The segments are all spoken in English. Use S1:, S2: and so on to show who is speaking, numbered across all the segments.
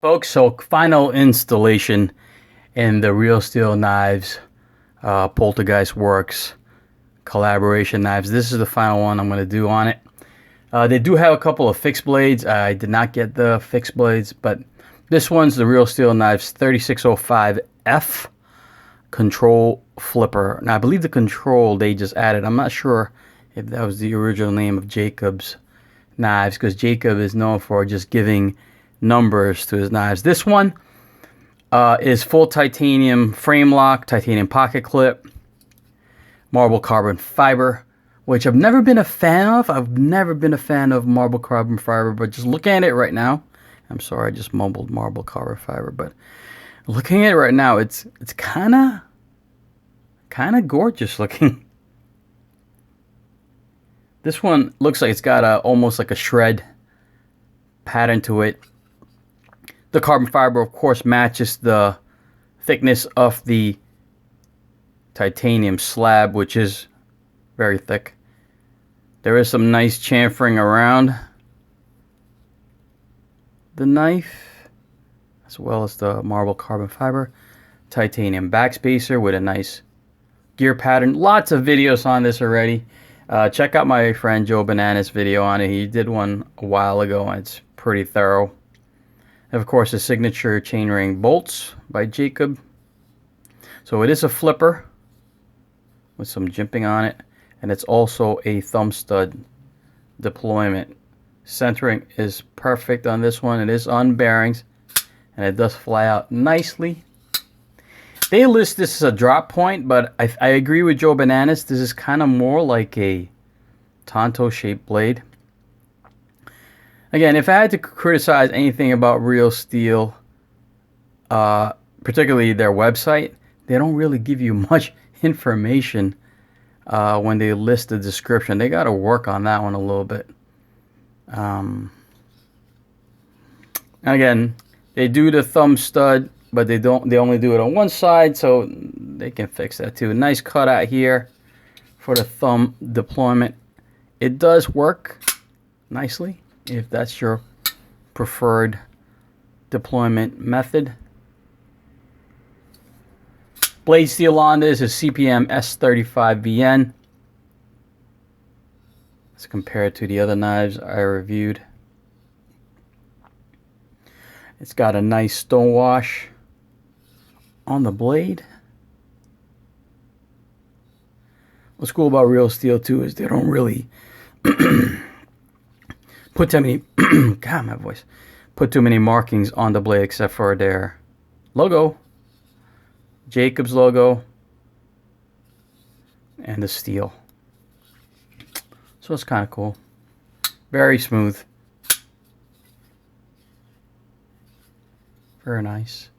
S1: Folks, so final installation in the Real Steel Knives Poltergeist Works collaboration knives. This is the final one I'm going to do on it. They do have a couple of fixed blades. I did not get the fixed blades, but this one's the Real Steel Knives 3605F control flipper. Now I believe the control they just added. I'm not sure if that was the original name of Jacob's knives, because Jacob is known for just giving numbers to his knives. This one is full titanium frame lock, titanium pocket clip, marble carbon fiber, which I've never been a fan of. I've never been a fan of marble carbon fiber, but just looking at it right now, I'm sorry, I just mumbled marble carbon fiber, but looking at it right now, it's kind of gorgeous looking. This one looks like it's got almost like a shred pattern to it. The carbon fiber, of course, matches the thickness of the titanium slab, which is very thick. There is some nice chamfering around the knife, as well as the marble carbon fiber. Titanium backspacer with a nice gear pattern. Lots of videos on this already. Check out my friend Joe Banana's video on it. He did one a while ago, and it's pretty thorough. And of course, the signature chainring bolts by Jacob. So it is a flipper with some jimping on it, and it's also a thumb stud deployment. Centering is perfect on this one. It is on bearings, and it does fly out nicely. They list this as a drop point, but I agree with Joe Bananas. This is kind of more like a Tonto shaped blade. Again, if I had to criticize anything about Real Steel, particularly their website, they don't really give you much information when they list the description. They got to work on that one a little bit. Again, they do the thumb stud, but they only do it on one side, so they can fix that too. Nice cutout here for the thumb deployment. It does work nicely if that's your preferred deployment method. Blade steel on this is CPM S35VN. Let's compare it to the other knives I reviewed. It's got a nice stone wash on the blade. What's cool about Real Steel too is they don't really put too many God, my voice. Put too many markings on the blade except for their logo, Jacob's logo, and the steel. So it's kind of cool. Very smooth. Very nice.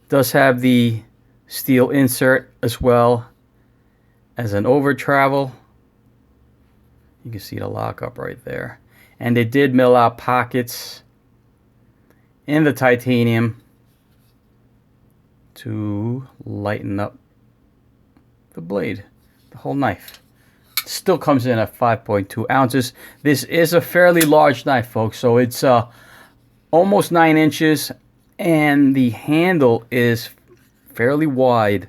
S1: Does have the steel insert as well as an over travel. You can see the lockup right there. And they did mill out pockets in the titanium to lighten up the blade, the whole knife. Still comes in at 5.2 ounces. This is a fairly large knife, folks, so it's almost 9 inches, and the handle is fairly wide.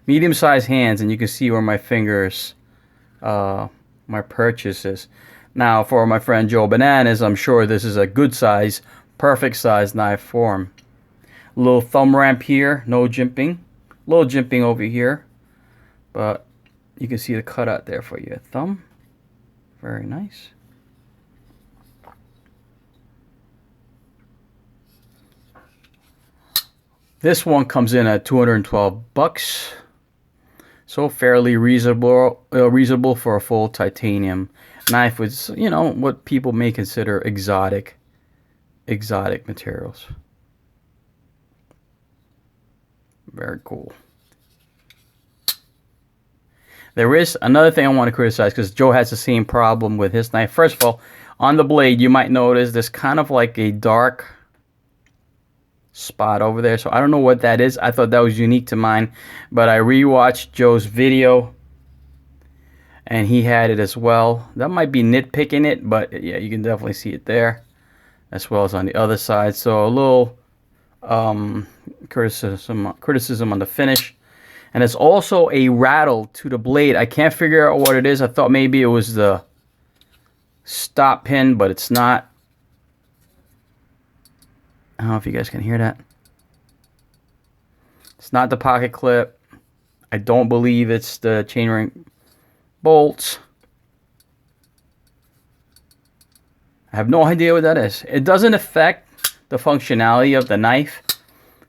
S1: Medium-sized hands, and you can see where my fingers, my purchase is. Now, for my friend Joe Bananas, I'm sure this is a good size, perfect size knife for him. Little thumb ramp here, no jimping. Little jimping over here, but you can see the cutout there for your thumb. Very nice. This one comes in at $212, so fairly reasonable for a full titanium knife with, you know, what people may consider exotic materials. Very cool. There is another thing I want to criticize, because Joe has the same problem with his knife. First of all, on the blade, you might notice there's kind of like a dark spot over there. So I don't know what that is. I thought that was unique to mine, but I rewatched Joe's video and he had it as well. That might be nitpicking it, but yeah, you can definitely see it there, as well as on the other side. So a little criticism on the finish. And it's also a rattle to the blade. I can't figure out what it is. I thought maybe it was the stop pin, but it's not. I don't know if you guys can hear that. It's not the pocket clip. I don't believe it's the chainring bolts. I have no idea what that is. It doesn't affect the functionality of the knife,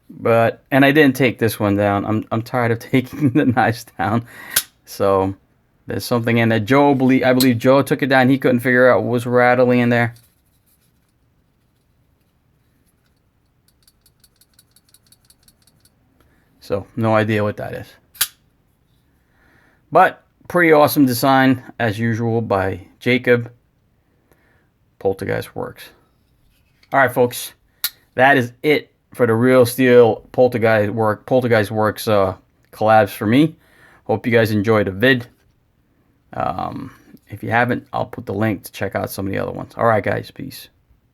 S1: but, and I didn't take this one down. I'm tired of taking the knives down. So there's something in there. I believe Joe took it down. He couldn't figure out what was rattling in there. So no idea what that is. But pretty awesome design as usual by Jacob. Poltergeist works. All right, folks, that is it for the Real Steel Poltergeist Works collabs for me. Hope you guys enjoyed the vid. If you haven't, I'll put the link to check out some of the other ones. All right, guys, peace.